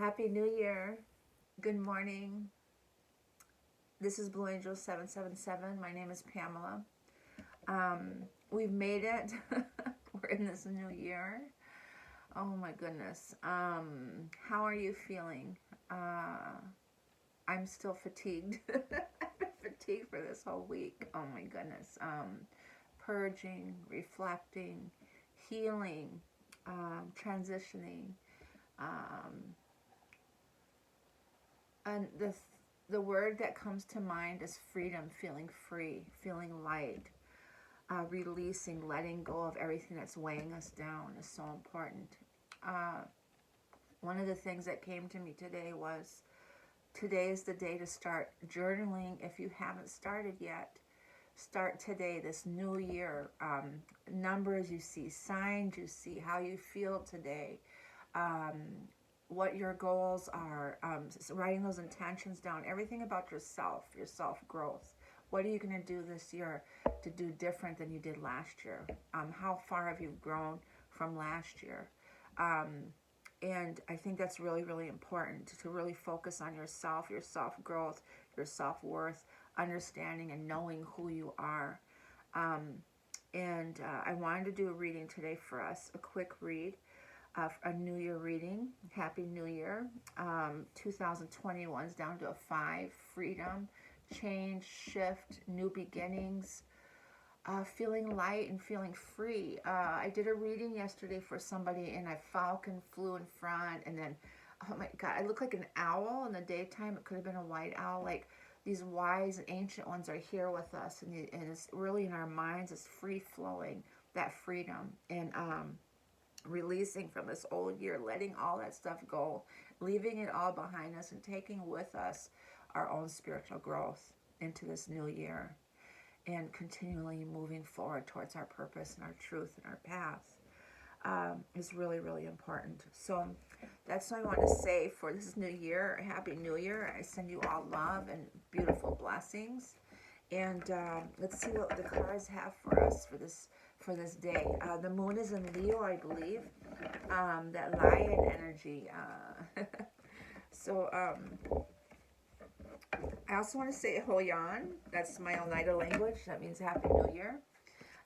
Happy New Year. Good morning. This is Blue Angel 777. My name is Pamela. We've made it. We're in this new year. Oh my goodness. How are you feeling? I'm still fatigued. I've been fatigued for this whole week. Oh my goodness. Purging, reflecting, healing, transitioning. And the word that comes to mind is freedom, feeling free, feeling light, releasing, letting go of everything that's weighing us down is so important. One of the things that came to me today was, today is the day to start journaling. If you haven't started yet, start today, this new year. Numbers you see, signs you see, how you feel today. What your goals are, writing those intentions down, everything about yourself, your self-growth. What are you going to do this year to do different than you did last year? How far have you grown from last year? And I think that's really, really important to really focus on yourself, your self-growth, your self-worth, understanding and knowing who you are. I wanted to do a reading today for us, a quick read. A New Year reading. Happy New Year. 2021 is down to a 5. Freedom, change, shift, new beginnings, feeling light and feeling free. I did a reading yesterday for somebody and a falcon flew in front, and then, oh my God, I look like an owl in the daytime. It could have been a white owl. Like, these wise and ancient ones are here with us, and it's really in our minds. It's free flowing, that freedom. And releasing from this old year, letting all that stuff go, leaving it all behind us and taking with us our own spiritual growth into this new year, and continually moving forward towards our purpose and our truth and our path is really, really important. So that's what I want to say for this new year. Happy New Year. I send you all love and beautiful blessings. And let's see what the cards have for us for this day. The moon is in Leo, I believe. That lion energy. So I also want to say Hoyan. That's my Oneida language. That means Happy New Year.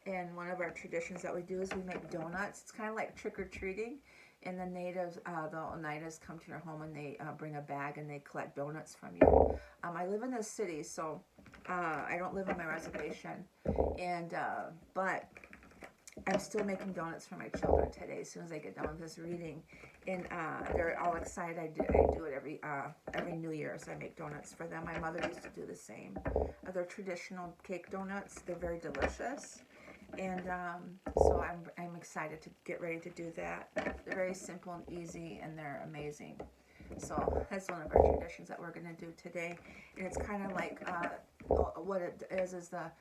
And one of our traditions that we do is we make donuts. It's kind of like trick-or-treating. And the natives, the Oneidas come to your home and they bring a bag and they collect donuts from you. I live in the city, so I don't live on my reservation. And but I'm still making donuts for my children today as soon as I get done with this reading. And they're all excited. I do it every New Year, so I make donuts for them. My mother used to do the same. They're traditional cake donuts. They're very delicious. And so I'm excited to get ready to do that. They're very simple and easy, and they're amazing. So that's one of our traditions that we're going to do today. And it's kind of like what it is the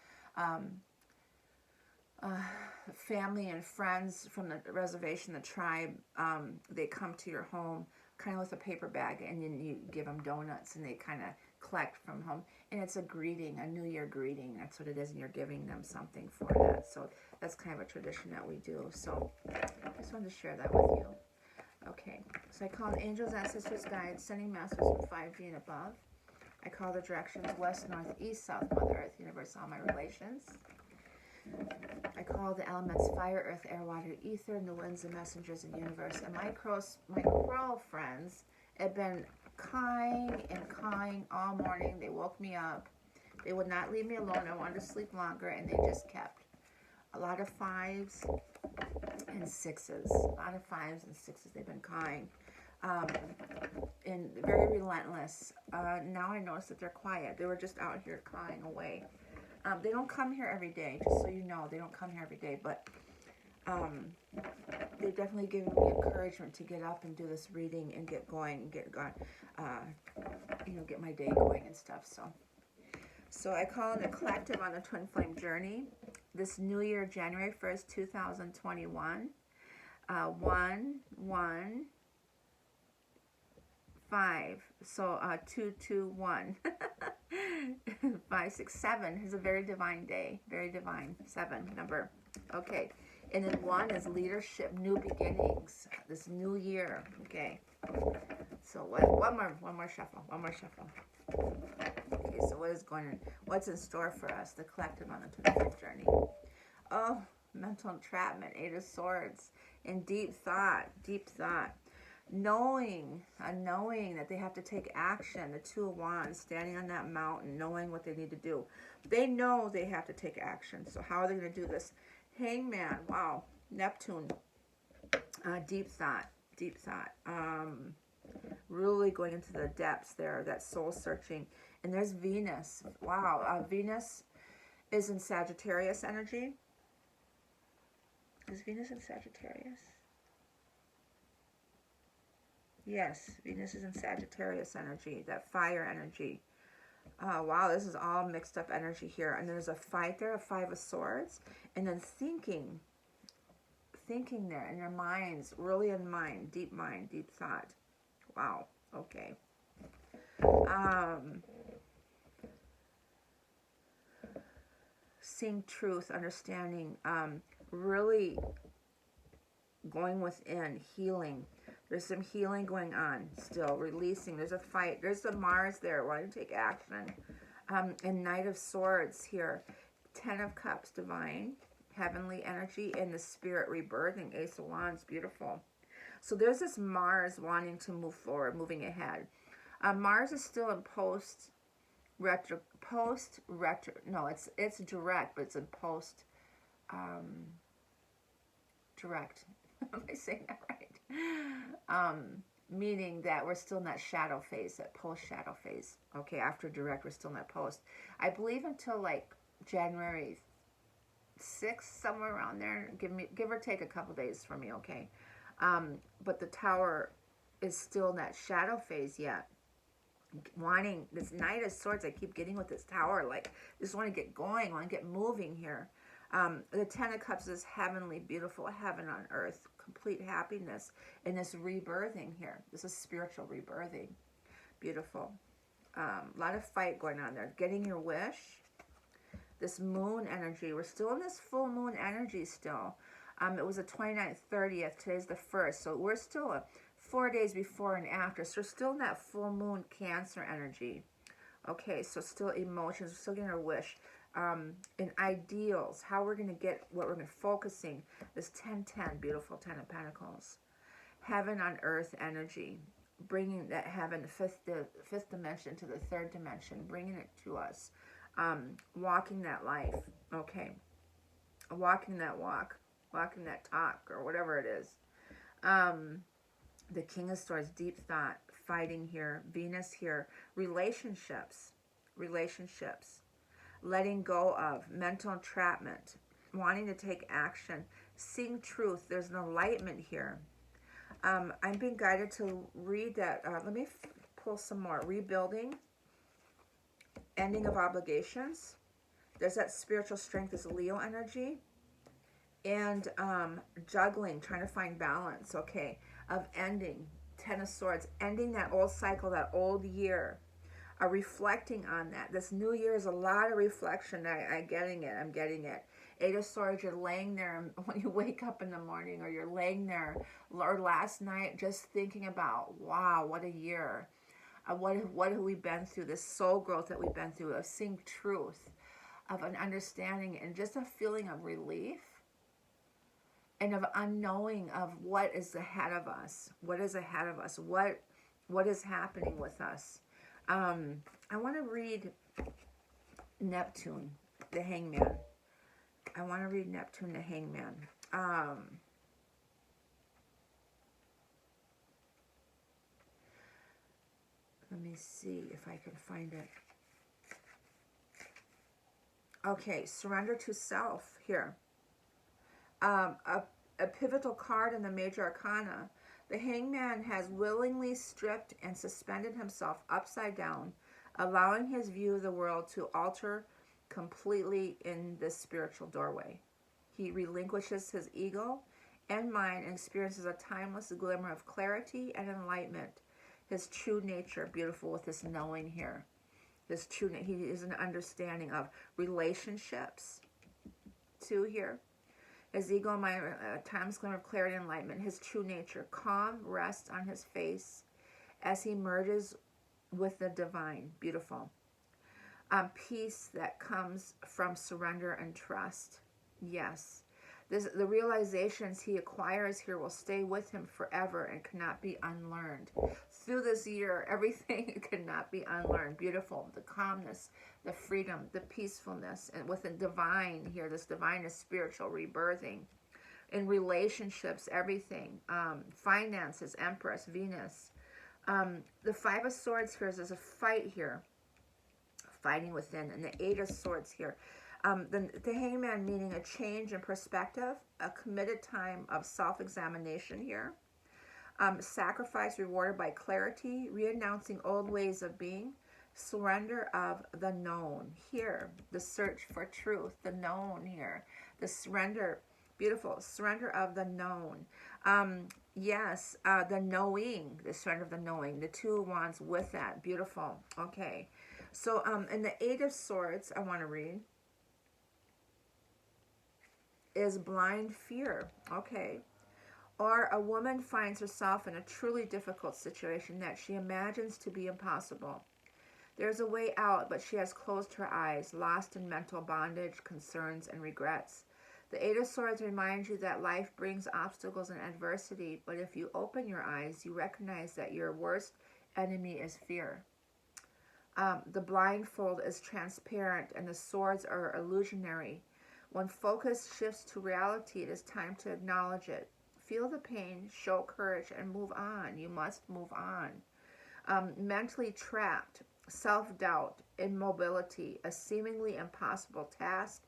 family and friends from the reservation, the tribe, they come to your home kind of with a paper bag, and then you give them donuts, and they kind of collect from home. And it's a greeting, a New Year greeting. That's what it is, and you're giving them something for that. So that's kind of a tradition that we do. So I just wanted to share that with you. Okay, so I call the angels, ancestors, guides, sending masters from 5G and above. I call the directions west, north, east, south, Mother Earth, universe, all my relations. I call the elements fire, earth, air, water, ether, and the winds, the messengers, and universe. And my crow friends have been cawing and cawing all morning. They woke me up. They would not leave me alone. I wanted to sleep longer, and they just kept. A lot of 5s and 6s. A lot of 5s and 6s. They've been cawing. And very relentless. Now I notice that they're quiet. They were just out here cawing away. They don't come here every day, just so you know. They don't come here every day, but they definitely given me encouragement to get up and do this reading and get going, get my day going and stuff. So I call in the collective on the Twin Flame journey. This new year, January 1st, 2021. 1, 1, 5. So 2, 2, 1. 5, 6, 7 is a very divine day. Very divine. 7 number. Okay. And then 1 is leadership, new beginnings, this new year. Okay. So one more shuffle. Okay, so what's in store for us, the collective on the twin flame journey? Oh, mental entrapment, 8 of Swords, and deep thought. Knowing that they have to take action. The 2 of Wands, standing on that mountain, knowing what they need to do. They know they have to take action. So how are they going to do this? Hangman, wow, Neptune, deep thought. Really going into the depths there, that soul searching. And there's Venus. Wow, Venus is in Sagittarius energy. Is Venus in Sagittarius? Yes, Venus is in Sagittarius energy, that fire energy. Wow, this is all mixed up energy here. And there's a fight there, a 5 of Swords. And then thinking there in your minds, really in mind, deep thought. Wow, okay. Seeing truth, understanding, really going within, healing. There's some healing going on still, releasing. There's a fight. There's the Mars there wanting to take action. And Knight of Swords here. 10 of Cups, divine, heavenly energy, and the spirit rebirthing. Ace of Wands, beautiful. So there's this Mars wanting to move forward, moving ahead. Mars is still in no, it's direct, but it's in post, direct. Am I saying that right? Meaning that we're still in that shadow phase, that post-shadow phase. Okay, after direct, we're still in that post. I believe until like January 6th, somewhere around there. Give or take a couple days for me, okay? But the Tower is still in that shadow phase yet. Wanting this Knight of Swords, I keep getting with this Tower, like just want to get going, want to get moving here. The 10 of Cups is heavenly, beautiful, heaven on earth, complete happiness, and this rebirthing here. This is spiritual rebirthing, beautiful. A lot of fight going on there. Getting your wish. This moon energy. We're still in this full moon energy still. It was the 29th, 30th. Today's the 1st. So we're still 4 days before and after. So we're still in that full moon Cancer energy. Okay, so still emotions. We're still getting our wish. And ideals. How we're going to get what we're going to focusing. This 10-10, beautiful 10 of Pentacles. Heaven on earth energy. Bringing that heaven, the fifth dimension to the 3rd dimension. Bringing it to us. Walking that life. Okay. Walking that walk. Walking that talk, or whatever it is. The King of Swords, deep thought, fighting here, Venus here, relationships, letting go of, mental entrapment, wanting to take action, seeing truth. There's an enlightenment here. I'm being guided to read that. Let me pull some more. Rebuilding, ending of obligations. There's that spiritual strength, this Leo energy. And juggling, trying to find balance, okay, of ending, 10 of Swords, ending that old cycle, that old year, reflecting on that. This new year is a lot of reflection. I'm getting it. 8 of Swords, you're laying there when you wake up in the morning, or you're laying there, or last night, just thinking about, wow, what a year. What have we been through, this soul growth that we've been through, of seeing truth, of an understanding, and just a feeling of relief. And of unknowing of what is ahead of us. What is happening with us. I want to read Neptune the Hangman. Let me see if I can find it. Okay, surrender to self here. A pivotal card in the major arcana. The Hangman has willingly stripped and suspended himself upside down, allowing his view of the world to alter completely in this spiritual doorway. He relinquishes his ego and mind and experiences a timeless glimmer of clarity and enlightenment. His true nature, beautiful with this knowing here. He is an understanding of relationships, too, here. His ego and mind, timeless glimmer of clarity and enlightenment. His true nature, calm, rest on his face, as he merges with the divine. Beautiful. Peace that comes from surrender and trust. Yes. The realizations he acquires here will stay with him forever and cannot be unlearned. Through this year, everything cannot be unlearned. Beautiful. The calmness, the freedom, the peacefulness, and with the divine here, this divine is spiritual rebirthing. In relationships, everything. Finances, Empress, Venus. The Five of Swords here is a fight here. Fighting within. And the Eight of Swords here. The Hangman meaning a change in perspective, a committed time of self-examination here. Sacrifice rewarded by clarity, renouncing old ways of being, surrender of the known here, the search for truth, the known here, the surrender, beautiful, surrender of the known. Yes, the knowing, the surrender of the knowing, the Two of Wands with that, beautiful. Okay, so in the Eight of Swords, I want to read, is blind fear. Okay. Or a woman finds herself in a truly difficult situation that she imagines to be impossible. There's a way out, but she has closed her eyes, lost in mental bondage, concerns, and regrets. The Eight of Swords reminds you that life brings obstacles and adversity, but if you open your eyes, you recognize that your worst enemy is fear. The blindfold is transparent, and the swords are illusionary. When focus shifts to reality, it is time to acknowledge it. Feel the pain, show courage, and move on. You must move on. Mentally trapped, self-doubt, immobility, a seemingly impossible task,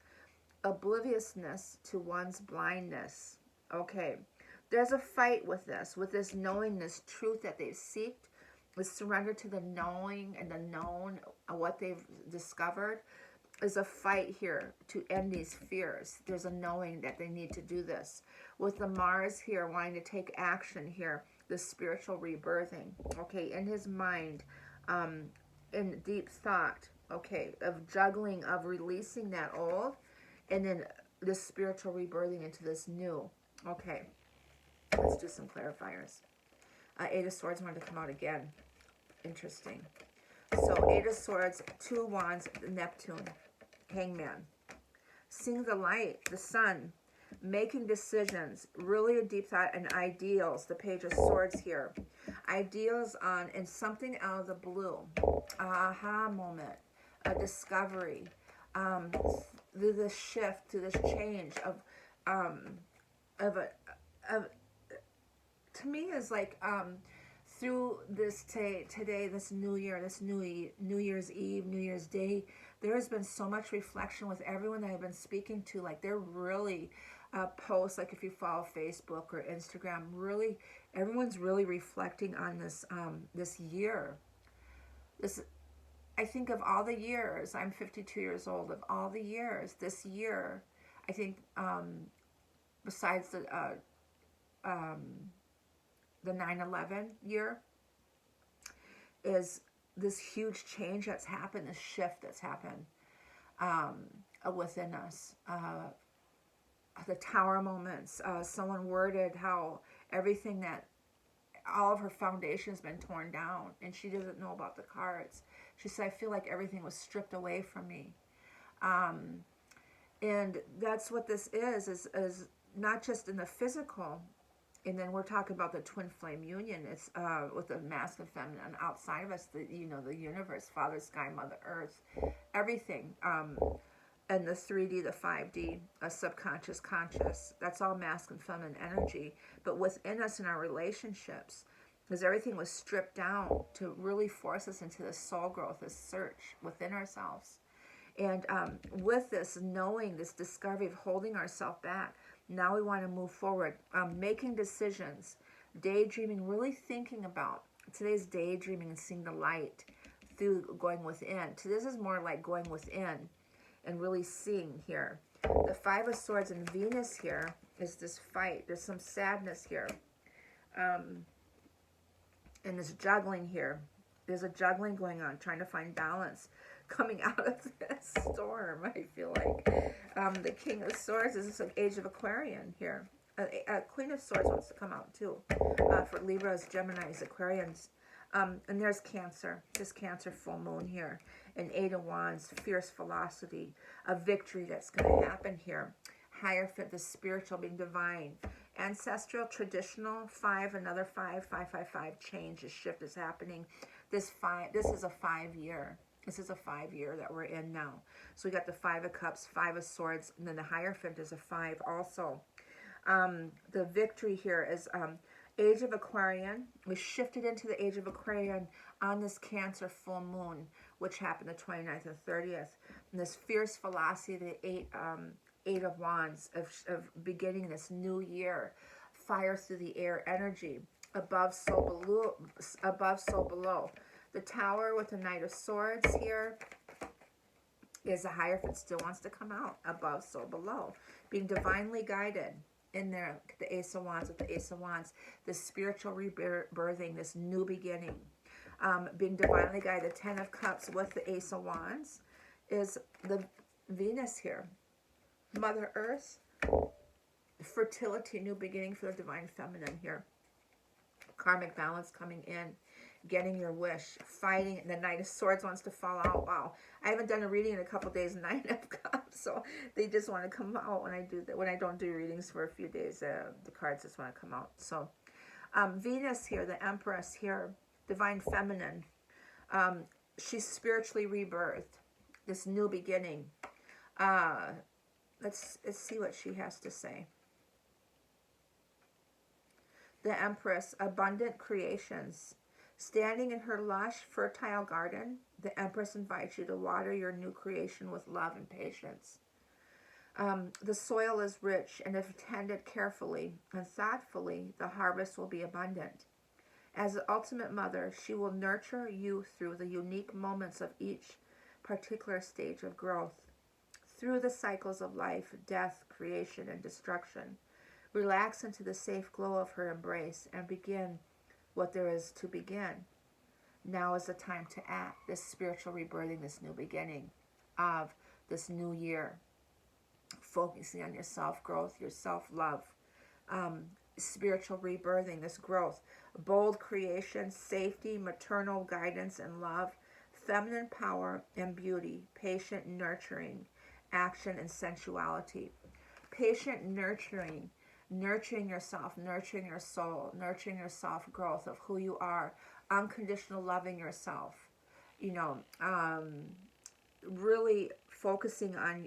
obliviousness to one's blindness. Okay, there's a fight with this knowing, this truth that they've seeked, this surrender to the knowing and the known, what they've discovered. Is a fight here to end these fears. There's a knowing that they need to do this. With the Mars here wanting to take action here, the spiritual rebirthing, okay, in his mind, in deep thought, okay, of juggling, of releasing that old, and then the spiritual rebirthing into this new. Okay, let's do some clarifiers. Eight of Swords wanted to come out again. Interesting. So, Eight of Swords, Two of Wands, Neptune, Hangman. Seeing the light, the sun, making decisions, really a deep thought, and ideals, the Page of Swords here. Ideals on, and something out of the blue. Aha moment, a discovery, through this shift, through this change to me is like, through this today, this new year, this New Year's Eve, New Year's Day, there has been so much reflection with everyone that I've been speaking to. Like, they're really posts, like if you follow Facebook or Instagram, really, everyone's really reflecting on this this year. I think of all the years, I'm 52 years old, of all the years, this year, I think, besides the 9/11 year, is this huge change that's happened, this shift that's happened within us. The tower moments, someone worded how everything that, all of her foundation has been torn down, and she doesn't know about the cards. She said, I feel like everything was stripped away from me. And that's what this is not just in the physical. And then we're talking about the twin flame union. It's with the masculine, feminine outside of us, the universe, Father, Sky, Mother, Earth, everything. And the 3D, the 5D, a subconscious, conscious. That's all masculine, feminine energy. But within us in our relationships, because everything was stripped down to really force us into this soul growth, this search within ourselves. And with this knowing, this discovery of holding ourselves back, now we want to move forward, making decisions, daydreaming, really thinking about today's daydreaming and seeing the light through going within. So this is more like going within and really seeing here. The Five of Swords and Venus here is this fight. There's some sadness here. And this juggling here. There's a juggling going on, trying to find balance. Coming out of this storm, I feel like. The King of Swords is this Age of Aquarian here. Queen of Swords wants to come out too. For Libras, Geminis, Aquarians. And there's Cancer, this Cancer full moon here. An 8 of Wands, fierce velocity, a victory that's going to happen here. Hierophant, the spiritual being divine. Ancestral, traditional, 5, another 5, 5, 5, 5, change, a shift is happening. This is a 5-year. This is a 5-year that we're in now. So we got the 5 of Cups, 5 of Swords, and then the Hierophant is a 5 also. The victory here is Age of Aquarian. We shifted into the Age of Aquarian on this Cancer full moon, which happened the 29th and 30th. And this fierce velocity, the 8 of Wands, of beginning this new year. Fire through the air energy. Above, so below. Above, so below. The Tower with the Knight of Swords here is a Hierophant still wants to come out. Above, so below. Being divinely guided. In there, the Ace of Wands with the Ace of Wands. This spiritual rebirthing, this new beginning. Being divinely guided. The 10 of Cups with the Ace of Wands is the Venus here. Mother Earth. Fertility, new beginning for the Divine Feminine here. Karmic balance coming in. Getting your wish, fighting. The Knight of Swords wants to fall out. Wow, I haven't done a reading in a couple days. 9 of Cups, so they just want to come out when I do that. When I don't do readings for a few days, the cards just want to come out. So, Venus here, the Empress here, Divine Feminine. She's spiritually rebirthed. This new beginning. Let's see what she has to say. The Empress, abundant creations. Standing in her lush, fertile garden, the Empress invites you to water your new creation with love and patience. The soil is rich, and if tended carefully and thoughtfully, the harvest will be abundant. As the ultimate mother, she will nurture you through the unique moments of each particular stage of growth. Through the cycles of life, death, creation, and destruction, relax into the safe glow of her embrace and begin what there is to begin. Now is the time to act. This spiritual rebirthing, this new beginning of this new year. Focusing on your self-growth, your self-love. Spiritual rebirthing, this growth. Bold creation, safety, maternal guidance and love. Feminine power and beauty. Patient nurturing, action and sensuality. Patient nurturing. Nurturing yourself, nurturing your soul, nurturing your self-growth of who you are, unconditional loving yourself, really focusing on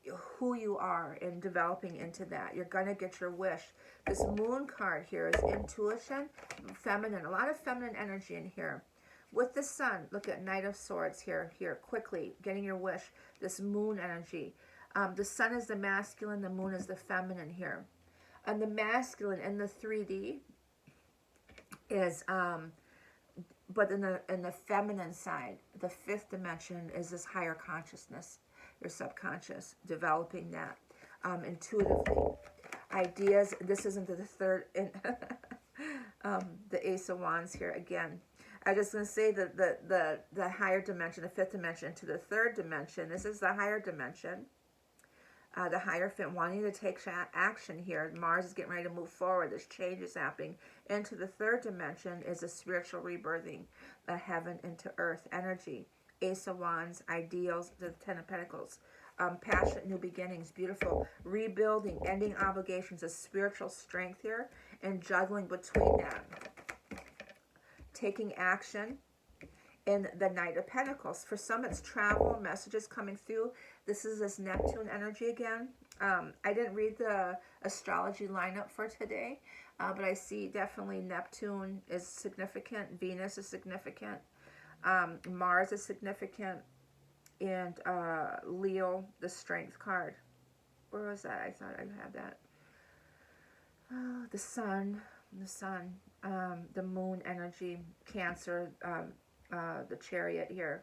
who you are and developing into that. You're going to get your wish. This Moon card here is intuition, feminine, a lot of feminine energy in here. With the Sun, look at Knight of Swords here, quickly, getting your wish, this Moon energy. The Sun is the masculine, the Moon is the feminine here. And the masculine in the 3D is, but in the feminine side, the 5th dimension is this higher consciousness, your subconscious, developing that intuitively. Ideas, this isn't the third, the Ace of Wands here again. I'm just going to say that the higher dimension, the 5th dimension to the 3rd dimension, this is the higher dimension. The Hierophant wanting to take action here. Mars is getting ready to move forward. This change is happening. Into the 3rd dimension is a spiritual rebirthing, a heaven into earth energy. Ace of Wands, ideals, the 10 of Pentacles. Passionate new beginnings, beautiful. Rebuilding, ending obligations, a spiritual strength here, and juggling between them. Taking action. In the Knight of Pentacles. For some, it's travel, messages coming through. This is this Neptune energy again. I didn't read the astrology lineup for today, but I see definitely Neptune is significant. Venus is significant. Mars is significant. And Leo, the Strength card. Where was that? I thought I had that. Oh, the Sun. The Moon energy. Cancer. The Chariot here,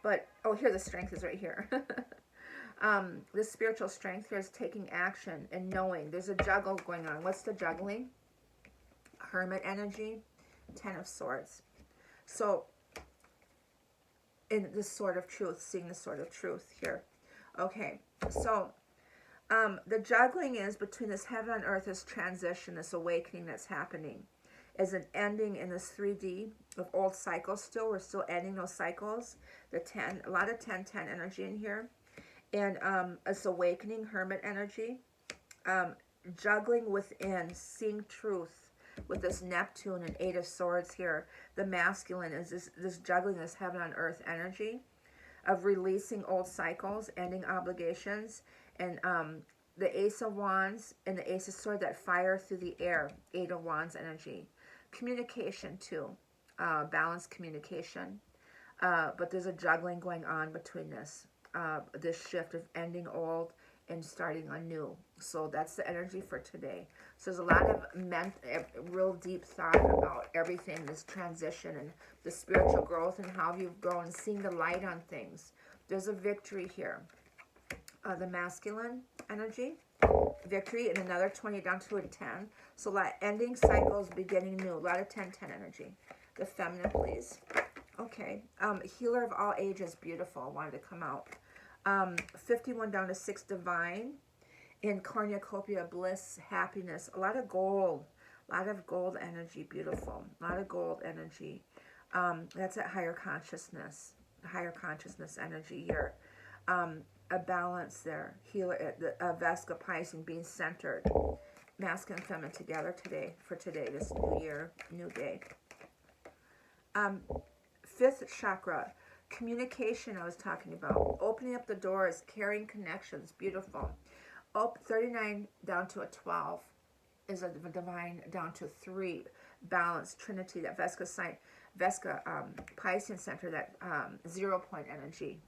but here the Strength is right here. The spiritual strength here is taking action and knowing. There's a juggle going on. What's the juggling? Hermit energy, 10 of Swords. So in the Sword of Truth, seeing the Sword of Truth here. Okay, so The juggling is between this heaven and earth, this transition, this awakening that's happening, is an ending in this 3D of old cycles. Still, we're still ending those cycles. The 10, a lot of 10-10 energy in here, and it's awakening, hermit energy, juggling within, seeing truth with this Neptune and 8 of Swords here. The masculine is this juggling, this heaven on earth energy of releasing old cycles, ending obligations, and the Ace of Wands and the Ace of Swords, that fire through the air, 8 of Wands energy. Communication too, balanced communication. But there's a juggling going on between this shift of ending old and starting anew. So that's the energy for today. So there's a lot of real deep thought about everything, this transition and the spiritual growth and how you've grown, seeing the light on things. There's a victory here. The masculine energy, victory, and another 20 down to a 10. So a lot of ending cycles, beginning new. A lot of 10-10 energy. The feminine, please. Okay. Healer of all ages, beautiful. Wanted to come out. 51 down to 6, divine. In cornucopia, bliss, happiness. A lot of gold. A lot of gold energy, beautiful. A lot of gold energy. That's at higher consciousness. Higher consciousness energy here. A balance there. Healer, Vesca Pisces, being centered. Masculine and feminine together today, for today, this new year, new day. 5th chakra, communication I was talking about. Opening up the doors, carrying connections, beautiful. 39 down to a 12 is a divine, down to 3. Balance, Trinity, that Vesca sign, Vesca Pisces center, that 0 point energy.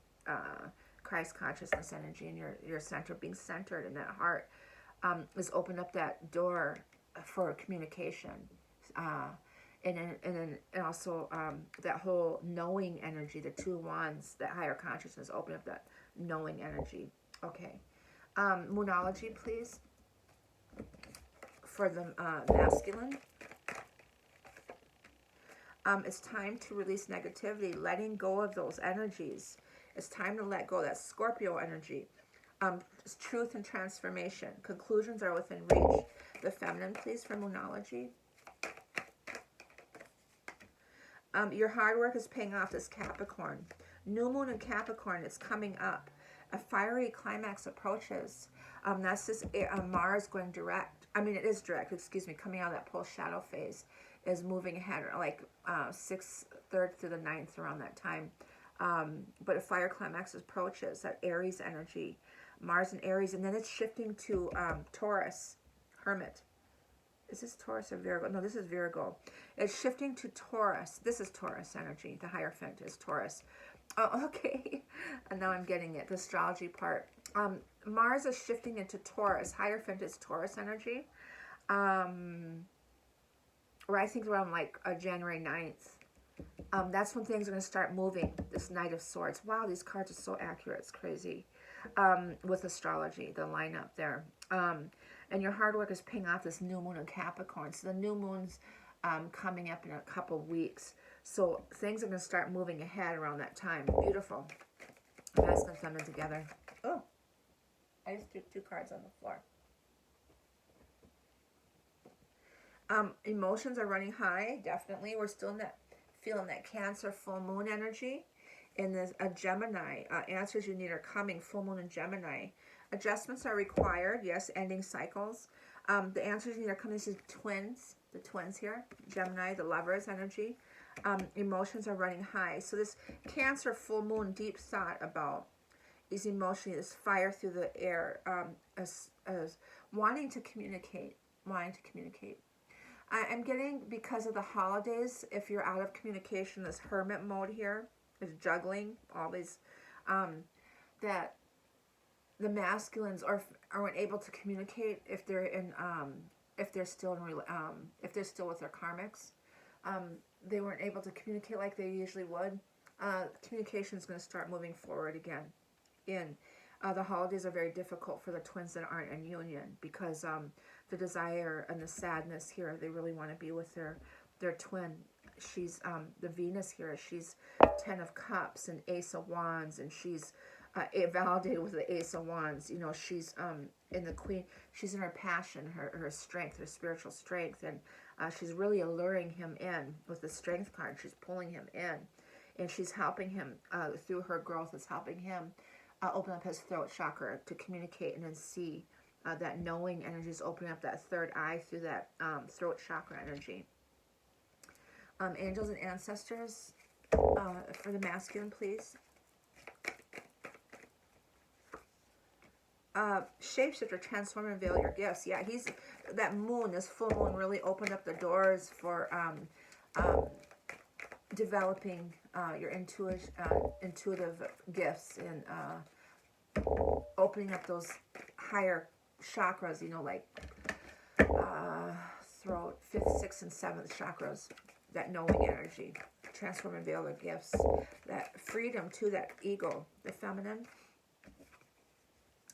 Christ consciousness energy in your center, being centered in that heart, is open up that door for communication, and also that whole knowing energy, the 2 wands, that higher consciousness, open up that knowing energy. Okay, moonology, please, for the masculine. It's time to release negativity, letting go of those energies. It's time to let go of that Scorpio energy. It's truth and transformation. Conclusions are within reach. The feminine, please, for moonology. Your hard work is paying off, this Capricorn. New moon in Capricorn is coming up. A fiery climax approaches. That's this Mars going direct. I mean, it is direct, excuse me, coming out of that post shadow phase, is moving ahead, like 6th, 3rd through the 9th, around that time. But a fire climax approaches, that Aries energy, Mars and Aries, and then it's shifting to Taurus, Hermit. Is this Taurus or Virgo? No, this is Virgo. It's shifting to Taurus. This is Taurus energy. The Hierophant is Taurus. Oh, okay. And now I'm getting it, the astrology part. Mars is shifting into Taurus. Hierophant is Taurus energy. Or I think around like January 9th. That's when things are going to start moving. This Knight of Swords. Wow, these cards are so accurate. It's crazy. With astrology, the lineup there. And your hard work is paying off, this new moon in Capricorn. So the new moon's coming up in a couple weeks. So things are going to start moving ahead around that time. Beautiful. Masculine and feminine together. Oh, I just threw 2 cards on the floor. Emotions are running high, definitely. We're still in that, feeling that Cancer full moon energy. In this, a Gemini, answers you need are coming, full moon in Gemini. Adjustments are required, yes, ending cycles. The answers you need are coming. This is twins, the twins here, Gemini, the lovers energy. Emotions are running high. So this Cancer full moon, deep thought about is emotionally, this fire through the air, as wanting to communicate, I'm getting, because of the holidays, if you're out of communication, this hermit mode here is juggling all these, that the masculines aren't able to communicate if they're in, if they're still with their karmics. They weren't able to communicate like they usually would. Communication is going to start moving forward again. The holidays are very difficult for the twins that aren't in union, because the desire and the sadness here, they really want to be with their twin. She's the Venus here, she's 10 of Cups and Ace of Wands, and she's it validated with the Ace of Wands. You know, she's in the Queen. She's in her passion, her strength, her spiritual strength, and she's really alluring him in with the Strength card. She's pulling him in, and she's helping him through her growth. It's helping him open up his throat chakra to communicate and then see that knowing energy is opening up that third eye through that throat chakra energy. Angels and ancestors for the masculine, please. Shapeshifter, transform and veil your gifts. Yeah, he's that moon, this full moon really opened up the doors for developing your intuitive gifts and opening up those higher chakras, you know, like throat, 5th, 6th, and 7th chakras, that knowing energy, transform and veil their gifts, that freedom to that ego, the feminine.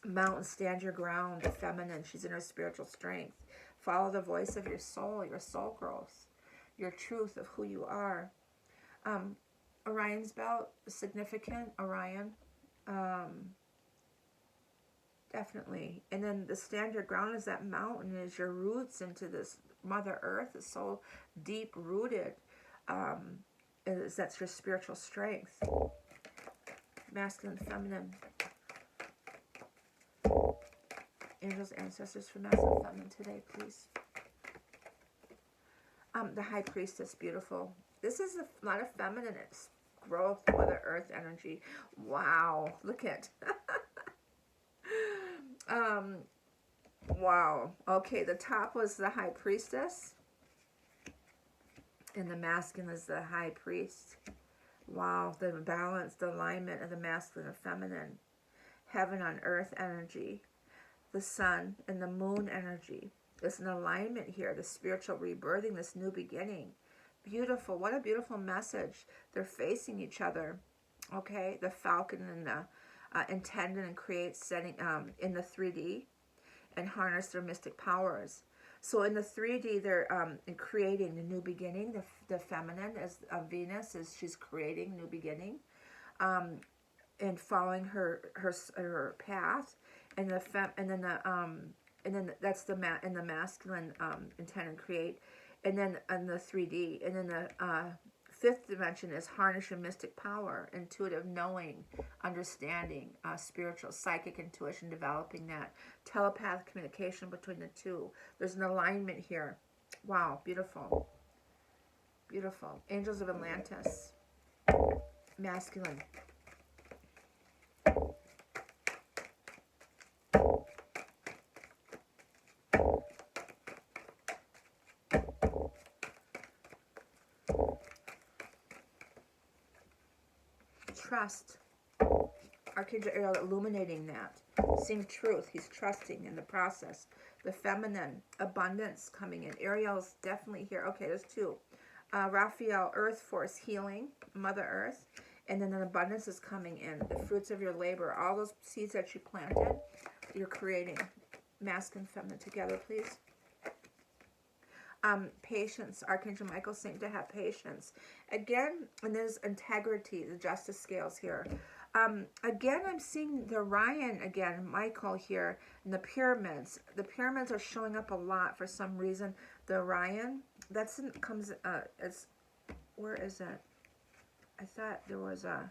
Mountain, stand your ground, the feminine, she's in her spiritual strength. Follow the voice of your soul growth, your truth of who you are. Orion's belt, significant, Orion. Definitely. And then the stand your ground is that mountain, is your roots into this Mother Earth, is so deep rooted. That's your spiritual strength. Masculine, feminine. Angels, ancestors for masculine, feminine today, please. The High Priestess, beautiful. This is a lot of feminine growth, Mother Earth energy. Wow, look at. Wow. Okay, the top was the High Priestess, and the masculine is the High Priest. Wow, the balance, the alignment of the masculine and feminine. Heaven on earth energy. The sun and the moon energy. There's an alignment here, the spiritual rebirthing, this new beginning. Beautiful. What a beautiful message. They're facing each other. Okay, the falcon and the intend and create setting in the 3D and harness their mystic powers. So in the 3D, they're creating a new beginning. The feminine, as Venus, she's creating new beginning, and following her path. And then that's the masculine intend and create, and then in the 3D, and then the 5th dimension is harness your mystic power, intuitive knowing, understanding, spiritual, psychic intuition, developing that telepathic communication between the two. There's an alignment here. Wow, beautiful, beautiful. Angels of Atlantis, masculine. Trust. Archangel Ariel illuminating that. Seeing truth. He's trusting in the process. The feminine. Abundance coming in. Ariel's definitely here. Okay, there's two. Raphael, Earth Force, healing. Mother Earth. And then an abundance is coming in. The fruits of your labor. All those seeds that you planted, you're creating. Masculine and feminine together, please. Patience. Archangel Michael saying to have patience. Again, and there's integrity, the justice scales here. Again, I'm seeing the Orion again, Michael here, and the pyramids. The pyramids are showing up a lot for some reason. The Orion, it's, where is it? I thought there was the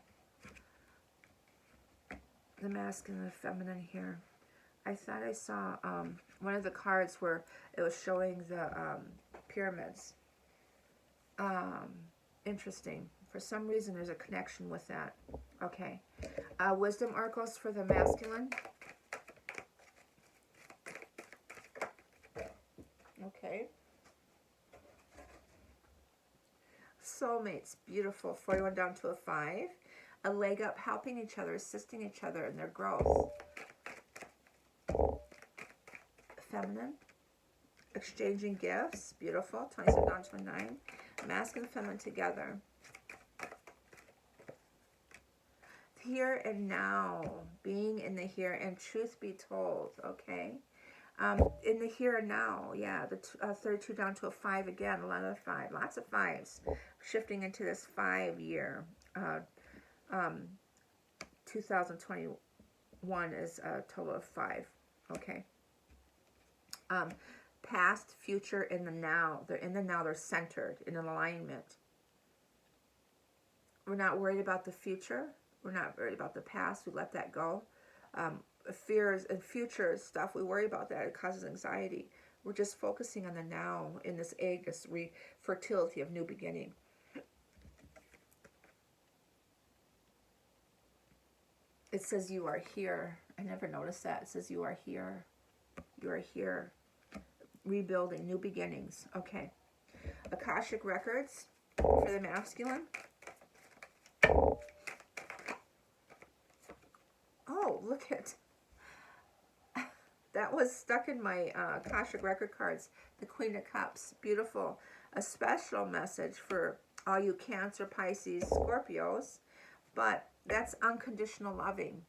masculine and the feminine here. I thought I saw one of the cards where it was showing the pyramids. Interesting. For some reason, there's a connection with that. Okay. Wisdom oracles for the masculine. Okay. Soulmates. Beautiful. 41 down to a 5. A leg up, helping each other, assisting each other in their growth. Feminine. Exchanging gifts. Beautiful. 27 down to a 9. Masculine and feminine together. Here and now. Being in the here and truth be told. Okay. In the here and now. Yeah. The 32 down to a 5 again. Another 5. Lots of 5s. Shifting into this 5-year 2021 is a total of 5. Okay. Past, future, in the now. They're in the now. They're centered in an alignment. We're not worried about the future. We're not worried about the past. We let that go. Fears and future stuff, we worry about that. It causes anxiety. We're just focusing on the now in this egg, this fertility of new beginning. It says you are here. I never noticed that. It says you are here. You are here. Rebuilding, new beginnings. Okay. Akashic records for the masculine. Oh, look at that. Was stuck in my Akashic record cards. The Queen of Cups. Beautiful. A special message for all you Cancer, Pisces, Scorpios. But that's unconditional loving.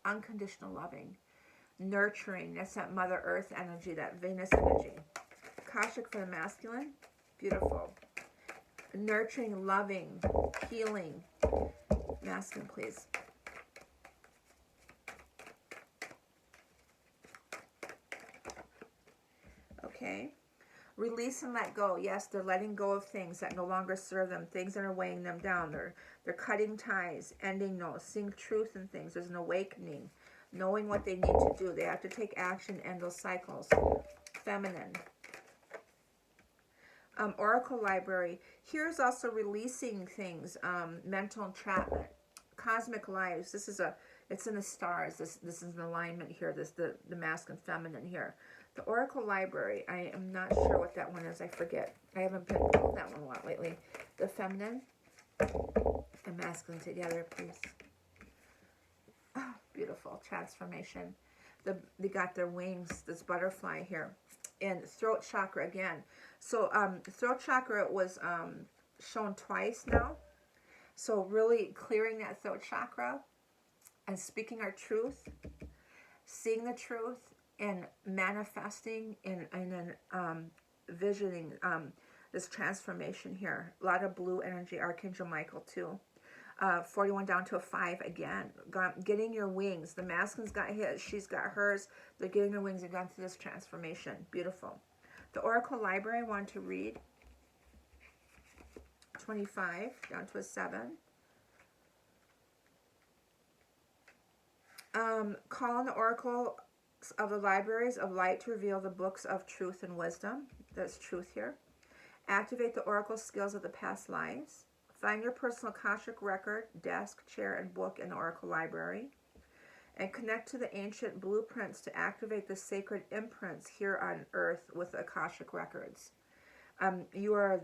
Unconditional loving. Nurturing. That's that Mother Earth energy, that Venus energy. Akashic for the masculine. Beautiful. Nurturing, loving, healing. Masculine, please. Okay. Release and let go. Yes, they're letting go of things that no longer serve them, things that are weighing them down. They're cutting ties, ending those, seeing truth in things. There's an awakening, knowing what they need to do. They have to take action, end those cycles. Feminine. Oracle library. Here's also releasing things, mental entrapment, cosmic lives. This is it's in the stars. This is an alignment here. The masculine, feminine here. The Oracle library. I am not sure what that one is. I forget. I haven't been told that one a lot lately. The feminine and masculine together, please. Oh, beautiful transformation. They got their wings. This butterfly here. And throat chakra again. So throat chakra was shown twice now. So really clearing that throat chakra and speaking our truth, seeing the truth, and manifesting and then visioning this transformation here. A lot of blue energy, Archangel Michael too. 41 down to a 5 again. Getting your wings. The masculine's got his, she's got hers. They're getting their wings and gone through this transformation. Beautiful. The Oracle Library I want to read. 25 down to a 7. Call on the Oracle of the Libraries of Light to reveal the books of truth and wisdom. There's truth here. Activate the Oracle skills of the past lives. Find your personal Akashic record, desk, chair, and book in the Oracle Library. And connect to the ancient blueprints to activate the sacred imprints here on Earth with Akashic records. You or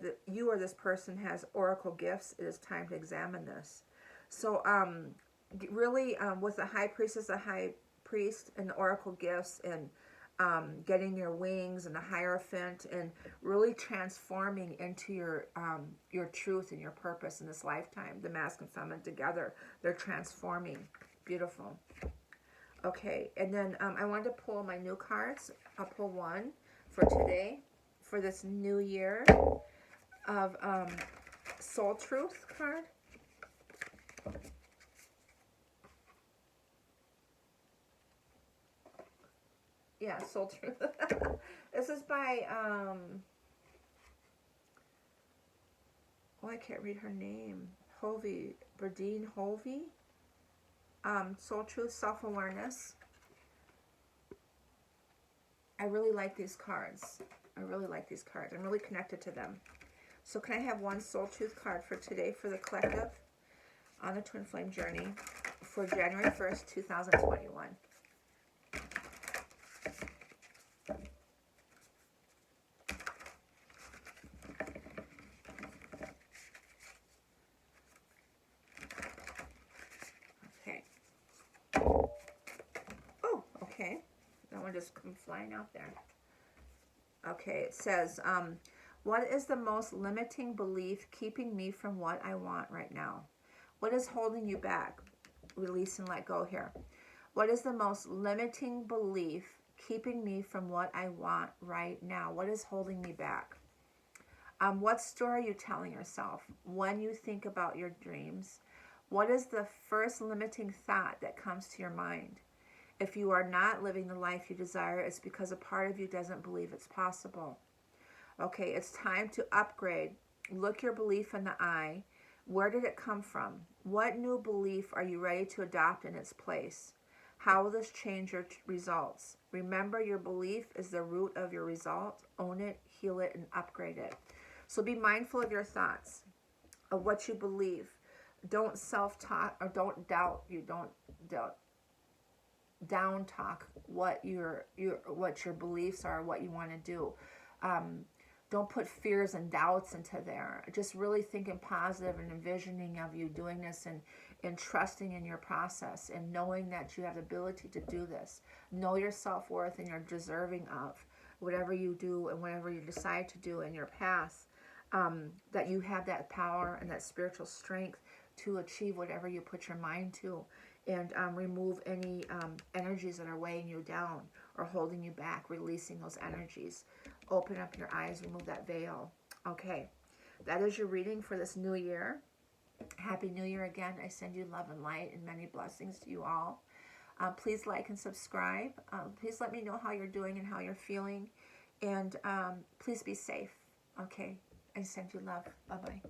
this person has Oracle gifts. It is time to examine this. So really with the High Priestess, the High Priest, and the Oracle gifts, and getting your wings and the Hierophant, and really transforming into your truth and your purpose in this lifetime. The masculine and feminine together, they're transforming. Beautiful. Okay, and then I wanted to pull my new cards. I'll pull one for today, for this new year of Soul Truth card. Yeah, Soul Truth. This is by, I can't read her name. Berdine Hovey. Soul Truth, Self-Awareness. I really like these cards. I'm really connected to them. So can I have one Soul Truth card for today for the collective on the Twin Flame journey for January 1st, 2021? Okay, that one just come flying out there. Okay, it says, what is the most limiting belief keeping me from what I want right now? What is holding you back? Release and let go here. What is the most limiting belief keeping me from what I want right now? What is holding me back? What story are you telling yourself when you think about your dreams? What is the first limiting thought that comes to your mind? If you are not living the life you desire, it's because a part of you doesn't believe it's possible. Okay, it's time to upgrade. Look your belief in the eye. Where did it come from? What new belief are you ready to adopt in its place? How will this change your results? Remember, your belief is the root of your result. Own it, heal it, and upgrade it. So be mindful of your thoughts, of what you believe. Don't self-talk or don't doubt. You don't down talk what your beliefs are, what you want to do. Don't put fears and doubts into there. Just really thinking positive and envisioning of you doing this, and trusting in your process, and knowing that you have the ability to do this. Know your self-worth, and you're deserving of whatever you do and whatever you decide to do in your path, that you have that power and that spiritual strength to achieve whatever you put your mind to, and remove any energies that are weighing you down or holding you back, releasing those energies. Open up your eyes, remove that veil. Okay, that is your reading for this new year. Happy New Year again. I send you love and light and many blessings to you all. Please like and subscribe. Please let me know how you're doing and how you're feeling. And please be safe. Okay, I send you love. Bye-bye.